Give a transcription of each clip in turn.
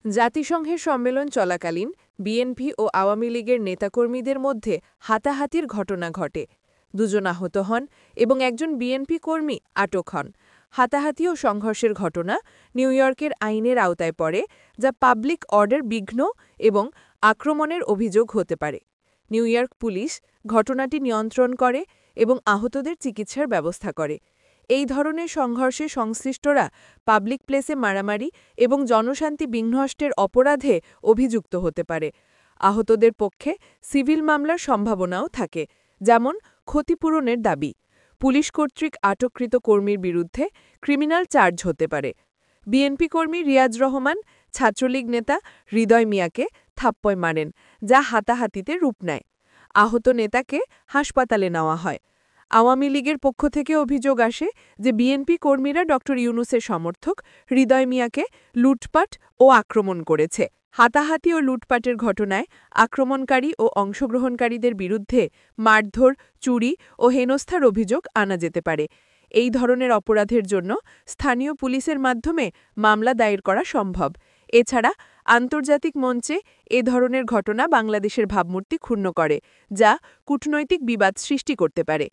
জাতিসংঘের সম্মেলন চলাকালীন বিএনপি ও আওয়ামী লীগের নেতাকর্মীদের মধ্যে হাতাহাতির ঘটনা ঘটে। দুজন আহত হন এবং একজন বিএনপি কর্মী আটক হন। হাতাহাতি ও সংঘর্ষের ঘটনা নিউ ইয়র্কের আইনের আওতায় পড়ে, যা পাবলিক অর্ডার বিঘ্ন এবং আক্রমণের অভিযোগ হতে পারে। নিউ ইয়র্ক পুলিশ ঘটনাটি নিয়ন্ত্রণ করে এবং আহতদের চিকিৎসার ব্যবস্থা করে। এই ধরনের সংঘর্ষে সংশ্লিষ্টরা পাবলিক প্লেসে মারামারি এবং জনশান্তি বিঘ্নষ্টের অপরাধে অভিযুক্ত হতে পারে। আহতদের পক্ষে সিভিল মামলার সম্ভাবনাও থাকে, যেমন ক্ষতিপূরণের দাবি। পুলিশ কর্তৃক আটককৃত কর্মীর বিরুদ্ধে ক্রিমিনাল চার্জ হতে পারে। বিএনপি কর্মী রিয়াজ রহমান ছাত্রলীগ নেতা হৃদয় মিয়াকে থাপ্পয় মারেন, যা হাতাহাতিতে রূপ নেয়। আহত নেতাকে হাসপাতালে নেওয়া হয়। আওয়ামী লীগের পক্ষ থেকে অভিযোগ আসে যে বিএনপি কর্মীরা ড. ইউনূসের সমর্থক হৃদয় মিয়াকে লুটপাট ও আক্রমণ করেছে। হাতাহাতি ও লুটপাটের ঘটনায় আক্রমণকারী ও অংশগ্রহণকারীদের বিরুদ্ধে মারধর, চুরি ও হেনস্থার অভিযোগ আনা যেতে পারে। এই ধরনের অপরাধের জন্য স্থানীয় পুলিশের মাধ্যমে মামলা দায়ের করা সম্ভব। এছাড়া আন্তর্জাতিক মঞ্চে এ ধরনের ঘটনা বাংলাদেশের ভাবমূর্তি ক্ষুণ্ণ করে, যা কূটনৈতিক বিবাদ সৃষ্টি করতে পারে।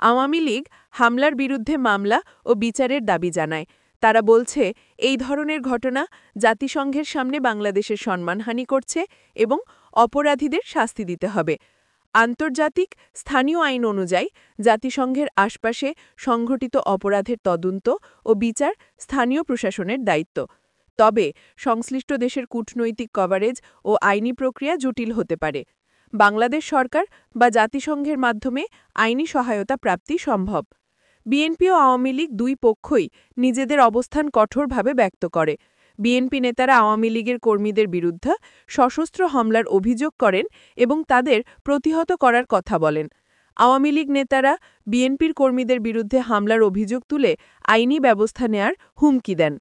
আওয়ামী লীগ হামলার বিরুদ্ধে মামলা ও বিচারের দাবি জানায়। তারা বলছে, এই ধরনের ঘটনা জাতিসংঘের সামনে বাংলাদেশের সম্মানহানি করছে এবং অপরাধীদের শাস্তি দিতে হবে। আন্তর্জাতিক স্থানীয় আইন অনুযায়ী জাতিসংঘের আশপাশে সংঘটিত অপরাধের তদন্ত ও বিচার স্থানীয় প্রশাসনের দায়িত্ব। তবে সংশ্লিষ্ট দেশের কূটনৈতিক কভারেজ ও আইনি প্রক্রিয়া জটিল হতে পারে। বাংলাদেশ সরকার বা জাতিসংঘের মাধ্যমে আইনি সহায়তা প্রাপ্তি সম্ভব। বিএনপি ও আওয়ামী লীগ দুই পক্ষই নিজেদের অবস্থান কঠোরভাবে ব্যক্ত করে। বিএনপি নেতারা আওয়ামী লীগের কর্মীদের বিরুদ্ধে সশস্ত্র হামলার অভিযোগ করেন এবং তাদের প্রতিহত করার কথা বলেন। আওয়ামী লীগ নেতারা বিএনপির কর্মীদের বিরুদ্ধে হামলার অভিযোগ তুলে আইনি ব্যবস্থা নেয়ার হুমকি দেন।